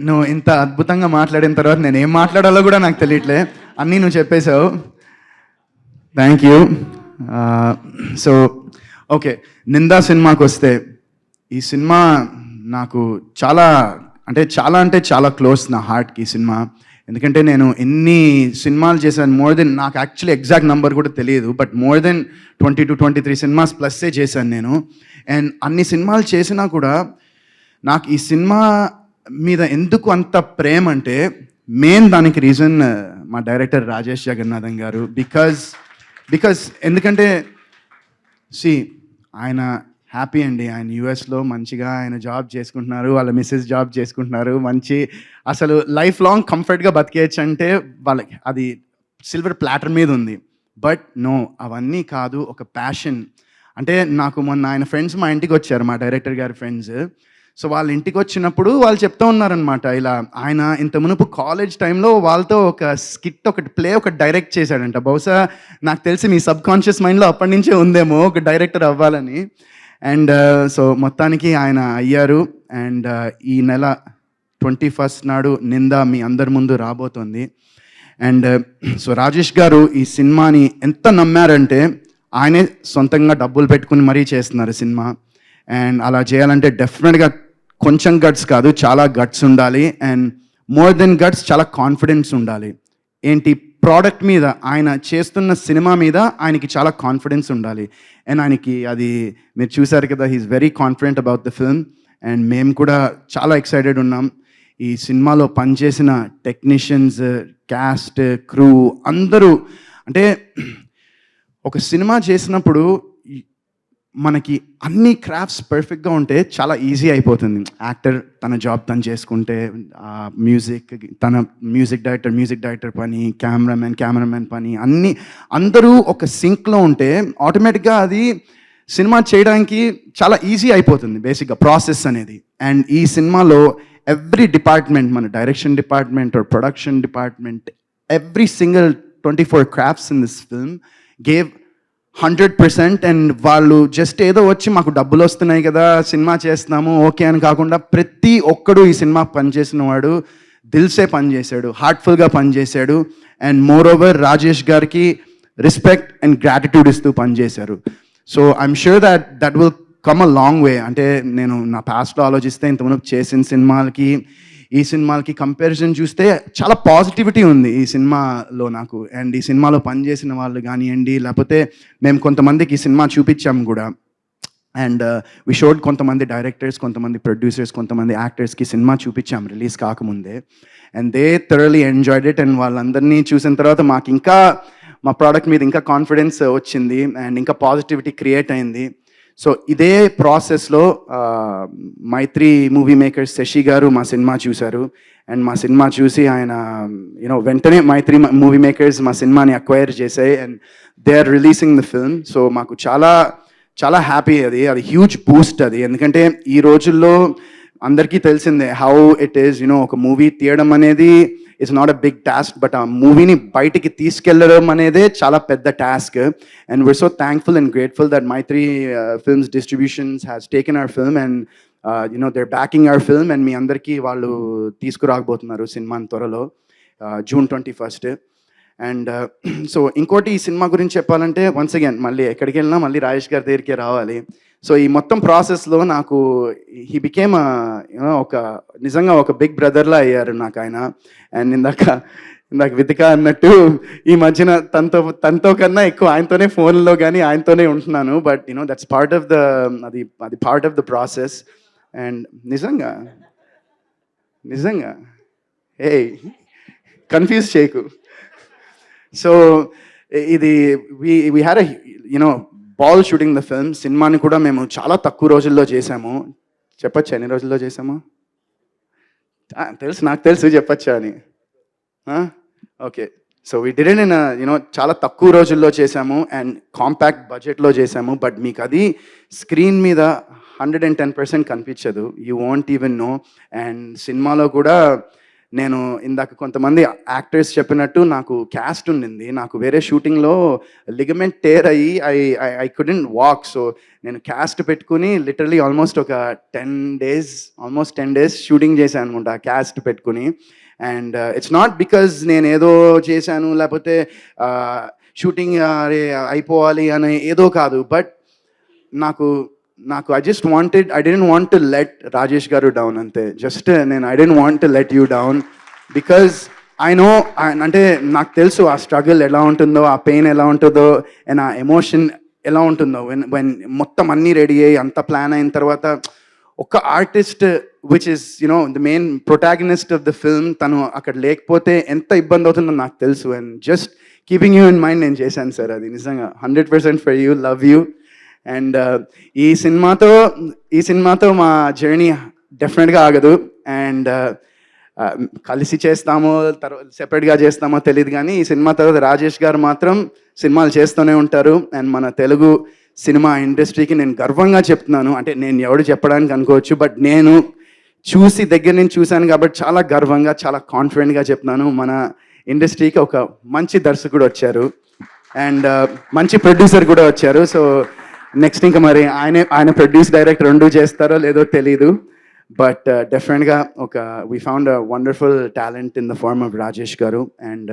నువ్వు ఇంత అద్భుతంగా మాట్లాడిన తర్వాత నేను ఏం మాట్లాడాలో కూడా నాకు తెలియట్లే. అన్నీ నువ్వు చెప్పేశావు. Thank you. So okay, Ninda సినిమాకి వస్తే, ఈ సినిమా నాకు చాలా అంటే చాలా క్లోజ్ నా హార్ట్కి ఈ సినిమా. ఎందుకంటే నేను ఎన్ని సినిమాలు చేశాను, మోర్ దెన్, నాకు యాక్చువల్లీ ఎగ్జాక్ట్ నెంబర్ కూడా తెలియదు, but more than 20 to 23 cinemas ప్లస్సే చేశాను నేను. అండ్ అన్ని సినిమాలు చేసినా కూడా నాకు ఈ సినిమా మీద ఎందుకు అంత ప్రేమ అంటే, మెయిన్ దానికి రీజన్ మా డైరెక్టర్ రాజేష్ జగన్నాథన్ గారు. బికాజ్ ఎందుకంటే ఆయన హ్యాపీ అండి. ఆయన యూఎస్లో మంచిగా ఆయన జాబ్ చేసుకుంటున్నారు, వాళ్ళ మిస్సెస్ జాబ్ చేసుకుంటున్నారు, మంచి అసలు లైఫ్ లాంగ్ కంఫర్ట్గా బతికేయచ్చు అంటే వాళ్ళకి అది సిల్వర్ ప్లాటర్ మీద ఉంది. బట్ నో, అవన్నీ కాదు, ఒక ప్యాషన్. అంటే నాకు మొన్న ఆయన ఫ్రెండ్స్ మా ఇంటికి వచ్చారు, మా డైరెక్టర్ గారి ఫ్రెండ్స్. సో వాళ్ళ ఇంటికి వచ్చినప్పుడు వాళ్ళు చెప్తూ ఉన్నారనమాట, ఇలా ఆయన ఇంత మునుపు కాలేజ్ టైంలో వాళ్ళతో ఒక స్కిట్, ఒకటి ప్లే ఒకటి డైరెక్ట్ చేశాడంట. బహుశా నాకు తెలిసి మీ సబ్ కాన్షియస్ మైండ్లో అప్పటి నుంచే ఉందేమో ఒక డైరెక్టర్ అవ్వాలని. అండ్ సో మొత్తానికి ఆయన అయ్యారు. అండ్ ఈ నెల 21st నాడు నింద మీ అందరి ముందు రాబోతోంది. అండ్ సో రాజేష్ గారు ఈ సినిమాని ఎంత నమ్మారంటే, ఆయనే సొంతంగా డబ్బులు పెట్టుకుని మరీ చేస్తున్నారు సినిమా. అండ్ అలా చేయాలంటే డెఫినెట్గా కొంచెం గట్స్ కాదు, చాలా గట్స్ ఉండాలి. అండ్ మోర్ దెన్ గట్స్, చాలా కాన్ఫిడెన్స్ ఉండాలి. ఏంటి, ప్రోడక్ట్ మీద, ఆయన చేస్తున్న సినిమా మీద ఆయనకి చాలా కాన్ఫిడెన్స్ ఉండాలి. అండ్ ఆయనకి అది మీరు చూసారు కదా, he's very confident about the film. And మేము కూడా చాలా ఎక్సైటెడ్ ఉన్నాం. ఈ సినిమాలో పనిచేసిన టెక్నీషియన్స్, క్యాస్ట్, క్రూ అందరూ, అంటే ఒక సినిమా చేసినప్పుడు మనకి అన్ని క్రాఫ్ట్స్ పర్ఫెక్ట్గా ఉంటే చాలా ఈజీ అయిపోతుంది. యాక్టర్ తన జాబ్ తను చేసుకుంటే, మ్యూజిక్ డైరెక్టర్ పని, కెమెరామెన్ పని, అందరూ ఒక సింక్లో ఉంటే ఆటోమేటిక్గా అది సినిమా చేయడానికి చాలా ఈజీ అయిపోతుంది బేసిక్గా ప్రాసెస్ అనేది. అండ్ ఈ సినిమాలో ఎవ్రీ డిపార్ట్మెంట్, మన direction department or production department, every single 24 crafts in this film gave 100%. And వాళ్ళు జస్ట్ ఏదో వచ్చి మాకు డబ్బులు వస్తున్నాయి కదా సినిమా చేస్తున్నాము ఓకే అని కాకుండా, ప్రతి ఒక్కడు ఈ సినిమా పనిచేసిన వాడు దిల్సే పనిచేశాడు, హార్ట్ఫుల్గా పనిచేశాడు. అండ్ మోర్ ఓవర్ రాజేష్ గారికి రెస్పెక్ట్ అండ్ గ్రాటిట్యూడ్ ఇస్తూ పనిచేశారు. So I'm sure that will come a long way. అంటే నేను నా పాస్ట్లో ఆలోచిస్తే, ఇంతకుముందు చేసిన సినిమాలకి ఈ సినిమాలకి కంపారిజన్ చూస్తే చాలా పాజిటివిటీ ఉంది ఈ సినిమాలో నాకు. అండ్ ఈ సినిమాలో పనిచేసిన వాళ్ళు కానివ్వండి, లేకపోతే మేము కొంతమందికి ఈ సినిమా చూపించాము కూడా. అండ్ వి షోడ్ కొంతమంది డైరెక్టర్స్, కొంతమంది ప్రొడ్యూసర్స్, కొంతమంది యాక్టర్స్కి సినిమా చూపించాము రిలీజ్ కాకముందే. And they thoroughly enjoyed it. And వాళ్ళందరినీ చూసిన తర్వాత మాకు ఇంకా మా ప్రోడక్ట్ మీద ఇంకా కాన్ఫిడెన్స్ వచ్చింది అండ్ ఇంకా పాజిటివిటీ క్రియేట్ అయింది. సో ఇదే ప్రాసెస్లో మైత్రి మూవీ మేకర్స్ శశి గారు మా సినిమా చూశారు. అండ్ మా సినిమా చూసి ఆయన వెంటనే మైత్రి మూవీ మేకర్స్ మా సినిమాని అక్వైర్ చేశాయి. And they are releasing the film. So మాకు చాలా చాలా హ్యాపీ. అది హ్యూజ్ బూస్ట్ అది. ఎందుకంటే ఈ రోజుల్లో అందరికీ తెలిసిందే హౌ ఇట్ ఈస్, ఒక మూవీ తీయడం అనేది it's not a big task, but ఆ మూవీని బయటికి తీసుకెళ్ళడం అనేదే చాలా పెద్ద task. And we are so thankful and grateful that Mythri films distributions has taken our film and their backing our film. And మీ అందరికీ వాళ్ళు తీసుకురాకపోతున్నారు సినిమాని త్వరలో, June 21st. అండ్ సో ఇంకోటి ఈ సినిమా గురించి చెప్పాలంటే, వన్స్ అగైన్ మళ్ళీ ఎక్కడికి వెళ్ళినా మళ్ళీ రాజేష్ గారి దగ్గరికే రావాలి. సో ఈ మొత్తం ప్రాసెస్లో నాకు హీ బికేమ్ నిజంగా ఒక బిగ్ బ్రదర్లా అయ్యారు నాకు ఆయన. అండ్ ఇందాక వితిక అన్నట్టు ఈ మధ్యన తనతో కన్నా ఎక్కువ ఆయనతోనే ఫోన్లో కానీ ఆయనతోనే ఉంటున్నాను. బట్ దట్స్ పార్ట్ ఆఫ్ అది part of the process. And నిజంగా ఏ కన్ఫ్యూజ్ చేయకు. సో ఇది we had ball shooting the film. సినిమాని కూడా మేము చాలా తక్కువ రోజుల్లో చేసాము. చెప్పచ్చా ఎన్ని రోజుల్లో చేసాము? నాకు తెలుసు చెప్పచ్చా అని. Okay, so we did it in చాలా తక్కువ రోజుల్లో చేసాము అండ్ కాంపాక్ట్ బడ్జెట్లో చేసాము. బట్ మీకు అది స్క్రీన్ మీద 110% కనిపించదు, you want even know. And సినిమాలో కూడా నేను ఇందాక కొంతమంది యాక్టర్స్ చెప్పినట్టు నాకు క్యాస్ట్ ఉండింది. నాకు వేరే షూటింగ్‌లో లిగమెంట్ టేర్ అయ్యి ఐ కుడెంట్ వాక్. సో, నేను క్యాస్ట్ పెట్టుకొని లిటరల్లీ ఆల్మోస్ట్ ఒక 10 డేస్ షూటింగ్ చేశాను అనుకుంటా క్యాస్ట్ పెట్టుకొని. అండ్ ఇట్స్ నాట్ బికాజ్ నేనేదో చేశాను లేకపోతే షూటింగ్ అరే అయిపోవాలి అని ఏదో కాదు. బట్ నాకు I didn't want to let Rajesh గారు డౌన్ అంతే. జస్ట్ నేను I didn't want to let you down because I know, అంటే నాకు తెలుసు ఆ స్ట్రగుల్ ఎలా ఉంటుందో, ఆ పెయిన్ ఎలా ఉంటుందో, అండ్ ఆ ఎమోషన్ ఎలా ఉంటుందో వెన్ మొత్తం అన్నీ రెడీ అయ్యి అంత ప్లాన్ అయిన తర్వాత ఒక artist which is you know the main protagonist of the film తను అక్కడ లేకపోతే ఎంత ఇబ్బంది అవుతుందో నాకు తెలుసు. And just keeping you in mind నేను చేశాను సార్ అది నిజంగా 100% for you, love you. And ఈ సినిమాతో మా జర్నీ డెఫినెట్గా ఆగదు. అండ్ కలిసి చేస్తామో తర్వాత సెపరేట్గా చేస్తామో తెలియదు, కానీ ఈ సినిమా తర్వాత రాజేష్ గారు మాత్రం సినిమాలు చేస్తూనే ఉంటారు. అండ్ మన తెలుగు సినిమా ఇండస్ట్రీకి నేను గర్వంగా చెప్తున్నాను, అంటే నేను ఎవడు చెప్పడానికి అనుకోవచ్చు, బట్ నేను దగ్గర నుంచి చూశాను కాబట్టి చాలా గర్వంగా చాలా కాన్ఫిడెంట్గా చెప్తున్నాను, మన ఇండస్ట్రీకి ఒక మంచి దర్శకుడు వచ్చారు అండ్ మంచి ప్రొడ్యూసర్ కూడా వచ్చారు. సో నెక్స్ట్ ఇంకా మరి ఆయన ప్రొడ్యూస్ డైరెక్ట్ రెండు చేస్తారో లేదో తెలీదు, బట్ డెఫినెట్గా we found a wonderful talent in the form of Rajesh garu. And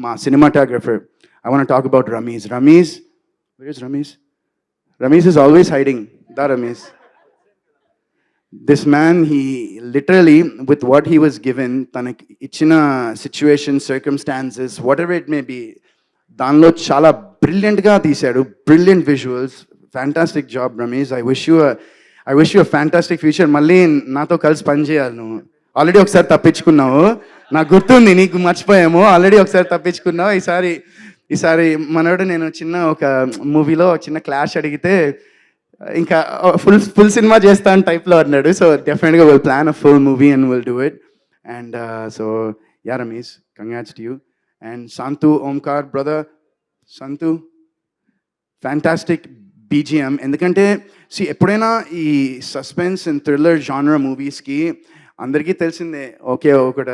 మా cinematographer I want talk about Ramesh. Ramesh is always hiding. Ramesh. This man, he literally, with what he was given, తనకి ఇచ్చిన situation, circumstances, whatever it may be, దానిలో చాలా బ్రిలియంట్గా తీశాడు. Brilliant visuals, fantastic job Ramesh. I wish you a fantastic future. మళ్ళీ నాతో కలిసి పనిచేయాలి. నువ్వు ఆల్రెడీ ఒకసారి తప్పించుకున్నావు, నాకు గుర్తుంది, నీకు మర్చిపోయాము. ఆల్రెడీ ఒకసారి తప్పించుకున్నావు. ఈసారి మనోడు నేను చిన్న ఒక మూవీలో చిన్న క్లాష్ అడిగితే ఇంకా ఫుల్ సినిమా చేస్తాను టైప్లో అన్నాడు. సో డెఫినెట్గా will plan a full movie and will do it. And so yeah Ramesh, congrats to you. And Santhu Omkar brother, Santhu fantastic BGM. ఎందుకంటే ఎప్పుడైనా ఈ సస్పెన్స్ అండ్ థ్రిల్లర్ జానర్ మూవీస్కి అందరికీ తెలిసిందే,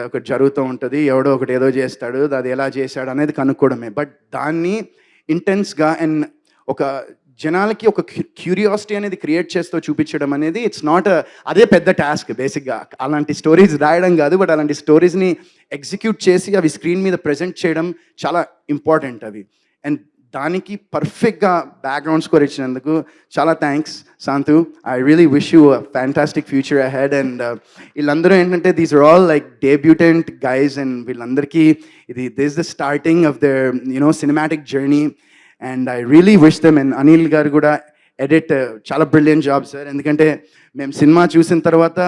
ఒకటి జరుగుతూ ఉంటుంది, ఎవడో ఒకటి ఏదో చేస్తాడు, అది ఎలా చేశాడు అనేది కనుక్కోవడమే. బట్ దాన్ని ఇంటెన్స్గా అండ్ ఒక జనాలకి ఒక క్యూరియాసిటీ అనేది క్రియేట్ చేస్తూ చూపించడం అనేది ఇట్స్ నాట్ అదే పెద్ద టాస్క్ బేసిక్గా. అలాంటి స్టోరీస్ రాయడం కాదు, బట్ అలాంటి స్టోరీస్ని ఎగ్జిక్యూట్ చేసి అవి స్క్రీన్ మీద ప్రజెంట్ చేయడం చాలా ఇంపార్టెంట్ అవి. అండ్ దానికి పర్ఫెక్ట్గా బ్యాక్గ్రౌండ్ స్కోర్ ఇచ్చినందుకు చాలా thanks Shanthu. I really wish you a fantastic future ahead. And వీళ్ళందరూ ఏంటంటే these are all like debutant guys, and వీళ్ళందరికీ this the starting of their cinematic journey. And I really wish them. And Anil garu కూడా edit చాలా brilliant job sir. ఎందుకంటే మేము cinema చూసిన తర్వాత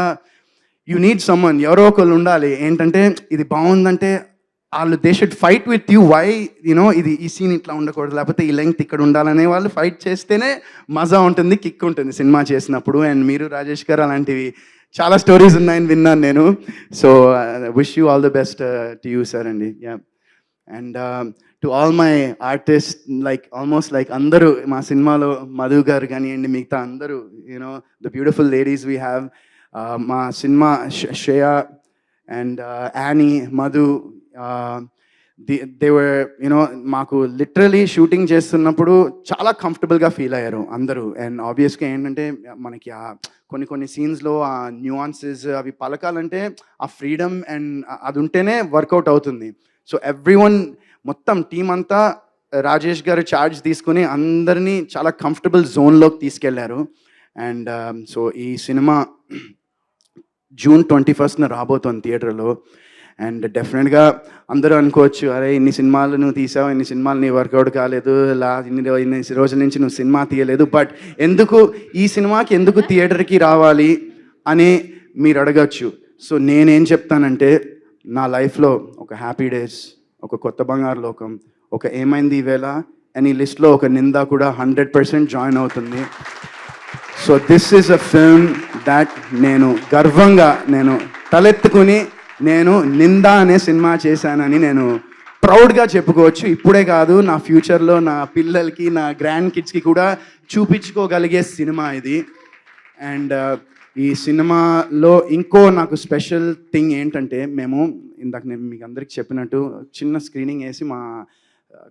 you need someone, ఎవరో ఒకళ్ళు ఉండాలి. ఏంటంటే ఇది బాగుందంటే వాళ్ళు they should fight with you, why ఇది ఈ సీన్ ఇట్లా ఉండకూడదు, లేకపోతే ఈ లెంగ్త్ ఇక్కడ ఉండాలనే వాళ్ళు ఫైట్ చేస్తేనే మజా ఉంటుంది, కిక్ ఉంటుంది సినిమా చేసినప్పుడు. అండ్ మీరు రాజేష్ గారు అలాంటివి చాలా స్టోరీస్ ఉన్నాయని విన్నాను నేను. So wish you all the best to you sir అండి. Yeah. And to all my artist, almost అందరూ మా సినిమాలో మధు గారు కానివ్వండి, మిగతా అందరూ the beautiful ladies we have. మా సినిమా Shreya and Annie, Madhu, they were మాకు లిటరలీ షూటింగ్ చేస్తున్నప్పుడు చాలా కంఫర్టబుల్గా ఫీల్ అయ్యారు అందరూ. అండ్ ఆబ్వియస్గా ఏంటంటే మనకి కొన్ని సీన్స్లో ఆ న్యూఆన్సెస్ అవి పలకాలంటే ఆ ఫ్రీడమ్ అండ్ అది ఉంటేనే వర్కౌట్ అవుతుంది. సో ఎవ్రీవన్, మొత్తం టీం అంతా రాజేష్ గారు ఛార్జ్ తీసుకుని అందరినీ చాలా కంఫర్టబుల్ జోన్లోకి తీసుకెళ్లారు. అండ్ సో ఈ సినిమా June 21st రాబోతోంది థియేటర్లో. అండ్ డెఫినెట్గా అందరూ అనుకోవచ్చు, అరే ఇన్ని సినిమాలు నువ్వు తీసావు, ఇన్ని సినిమాలు నీ వర్కౌట్ కాలేదు, ఇన్ని రోజుల నుంచి నువ్వు సినిమా తీయలేదు, బట్ ఈ సినిమాకి ఎందుకు థియేటర్కి రావాలి అని మీరు అడగచ్చు. సో నేనేం చెప్తానంటే, నా లైఫ్లో ఒక హ్యాపీ డేస్, ఒక కొత్త బంగారు లోకం, ఒక ఏమైంది ఈవేళ అని లిస్ట్లో ఒక నిందా కూడా 100% జాయిన్ అవుతుంది. So this is a film that నేను గర్వంగా తలెత్తుకుని నేను నిందా అనే సినిమా చేశానని నేను ప్రౌడ్గా చెప్పుకోవచ్చు. ఇప్పుడే కాదు, నా ఫ్యూచర్లో నా పిల్లలకి, నా గ్రాండ్ కిడ్స్కి కూడా చూపించుకోగలిగే సినిమా ఇది. అండ్ ఈ సినిమాలో ఇంకో నాకు స్పెషల్ థింగ్ ఏంటంటే మేము ఇందాక నేను మీకు అందరికి చెప్పినట్టు చిన్న స్క్రీనింగ్ వేసి మా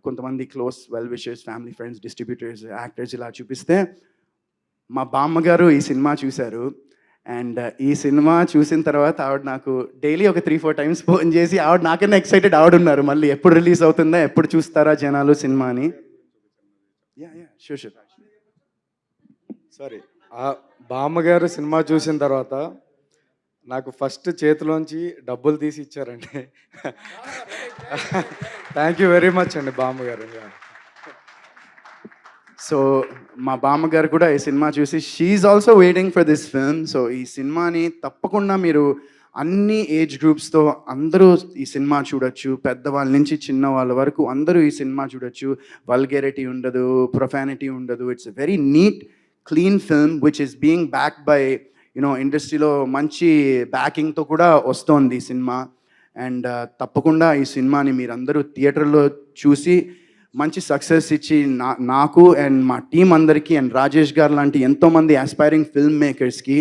కొంతమంది close well wishers family friends distributors actors ఇలా చూపిస్తే మా బామ్మగారు ఈ సినిమా చూశారు. అండ్ ఈ సినిమా చూసిన తర్వాత ఆవిడ నాకు డైలీ ఒక 3-4 టైమ్స్ ఫోన్ చేసి ఆవిడ నాకన్నా ఎక్సైటెడ్ ఆవిడ ఉన్నారు, మళ్ళీ ఎప్పుడు రిలీజ్ అవుతుందా, ఎప్పుడు చూస్తారా జనాలు సినిమా అని. షూర్ సారీ, ఆ బామ్మగారు సినిమా చూసిన తర్వాత నాకు ఫస్ట్ చేతిలోంచి డబ్బులు తీసి ఇచ్చారండి. థ్యాంక్ యూ వెరీ మచ్ అండి బామ్మగారు. సో మా బామ్మగారు కూడా ఈ సినిమా చూసి she also waiting for this film. So ఈ సినిమాని తప్పకుండా మీరు అన్ని ఏజ్ గ్రూప్స్తో అందరూ ఈ సినిమా చూడొచ్చు, పెద్దవాళ్ళ నుంచి చిన్న వాళ్ళ వరకు అందరూ ఈ సినిమా చూడొచ్చు. వల్గరిటీ ఉండదు, ప్రొఫానిటీ ఉండదు. It's a very neat clean film which is being backed by ఇండస్ట్రీలో మంచి బ్యాకింగ్తో కూడా వస్తోంది ఈ సినిమా. అండ్ తప్పకుండా ఈ సినిమాని మీరందరూ థియేటర్లో చూసి మంచి సక్సెస్ ఇచ్చి నాకు అండ్ మా టీం అందరికీ అండ్ రాజేష్ గారు లాంటి ఎంతోమంది ఆస్పైరింగ్ ఫిల్మ్ మేకర్స్కి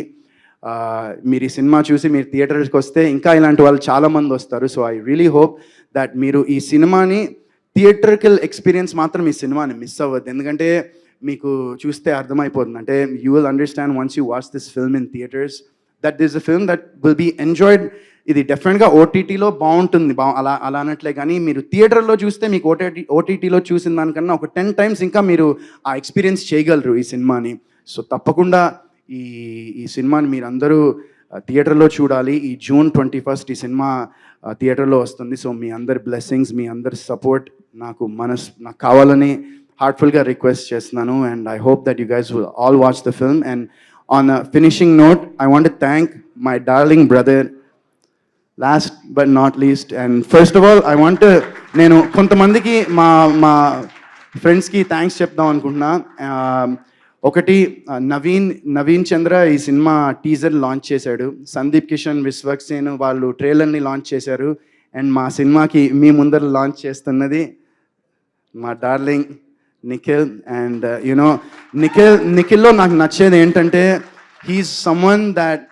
మీరు ఈ సినిమా చూసి మీరు థియేటర్కి వస్తే ఇంకా ఇలాంటి వాళ్ళు చాలామంది వస్తారు. So I really hope that మీరు ఈ సినిమాని థియేటర్కల్ ఎక్స్పీరియన్స్ మాత్రం ఈ సినిమాని మిస్ అవ్వద్దు. ఎందుకంటే మీకు చూస్తే అర్థమైపోతుంది, అంటే you will understand once you watch this film in theatres that this a film that will be enjoyed. ఇది డెఫినెట్గా ఓటీటీలో బాగుంటుంది, అలా అనట్లే, కానీ మీరు థియేటర్లో చూస్తే మీకు ఓటీటీలో చూసిన దానికన్నా ఒక 10 టైమ్స్ ఇంకా మీరు ఆ ఎక్స్పీరియన్స్ చేయగలరు ఈ సినిమాని. సో తప్పకుండా ఈ సినిమాని మీరందరూ థియేటర్లో చూడాలి. ఈ June 21 ఈ సినిమా థియేటర్లో వస్తుంది. సో మీ అందరి బ్లెస్సింగ్స్, మీ అందరి సపోర్ట్ నాకు కావాలని హార్ట్ఫుల్గా రిక్వెస్ట్ చేస్తున్నాను. And I hope that you guys will all watch the film. And on a finishing note, I want to thank my darling brother last but not least. And first of all I want నేను కొంతమందికి మా ఫ్రెండ్స్కి thanks చెప్దాం అనుకుంటున్నా. ఒకటి నవీన్ చంద్ర ఈ cinema teaser launch చేశాడు. సందీప్ కిషన్, విశ్వక్సేన్ వాళ్ళు ట్రైలర్ని లాంచ్ చేశారు. అండ్ మా సినిమాకి మీ ముందర లాంచ్ చేస్తున్నది మా డార్లింగ్ నిఖిల్. అండ్ నిఖిల్లో నాకు నచ్చేది ఏంటంటే హీఈస్ సమ్వన్ దాట్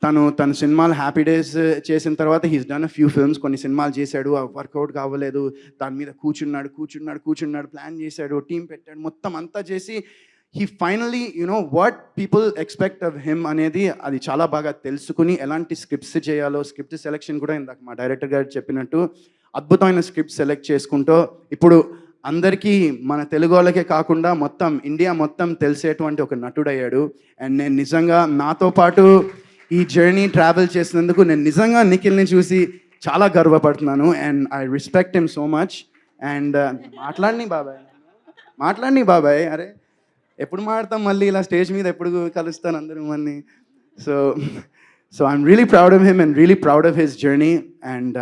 తన సినిమాలు హ్యాపీ డేస్ చేసిన తర్వాత he's done a few films, కొన్ని సినిమాలు చేశాడు, వర్కౌట్ కావలేదు, దాని మీద కూర్చున్నాడు, ప్లాన్ చేశాడు, టీం పెట్టాడు, మొత్తం అంతా చేసి he finally what people expect of him అనేది అది చాలా బాగా తెలుసుకుని ఎలాంటి స్క్రిప్ట్స్ చేయాలో, స్క్రిప్ట్ సెలెక్షన్ కూడా ఇందాక మా డైరెక్టర్ గారు చెప్పినట్టు అద్భుతమైన స్క్రిప్ట్ సెలెక్ట్ చేసుకుంటూ ఇప్పుడు అందరికీ మన తెలుగు వాళ్ళకే కాకుండా మొత్తం ఇండియా మొత్తం తెలిసేటువంటి ఒక నటుడయ్యాడు. అండ్ నేను నిజంగా నాతో పాటు ఈ జర్నీ ట్రావెల్ చేసినందుకు నేను నిజంగా నిఖిల్ని చూసి చాలా గర్వపడుతున్నాను. And I respect him so much. And మాట్లాడిని బాబాయ్, అరే ఎప్పుడు మాట్లాడతాం మళ్ళీ ఇలా స్టేజ్ మీద, ఎప్పుడు కలుస్తాను అందరూ మళ్ళీ. So I'm really proud of him and really proud of his journey. And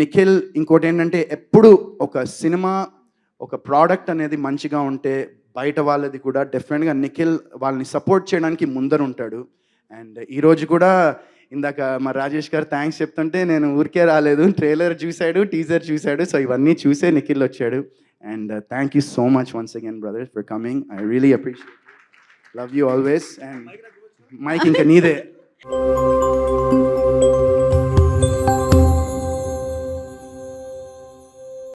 Nikhil ఇంకోటి ఏంటంటే ఎప్పుడు ఒక సినిమా ఒక ప్రోడక్ట్ అనేది మంచిగా ఉంటే బయట వాళ్ళది కూడా డెఫినెట్గా నిఖిల్ వాళ్ళని సపోర్ట్ చేయడానికి ముందర ఉంటాడు. అండ్ ఈరోజు కూడా ఇందాక మా రాజేష్ గారు థ్యాంక్స్ చెప్తుంటే నేను ఊరికే రాలేదు, ట్రైలర్ చూశాడు, టీజర్ చూశాడు, సో ఇవన్నీ చూసే నిఖిల్ వచ్చాడు. And thank you so much once again brother for coming. I really appreciate, love you always. And mike ఇంకా నీదే.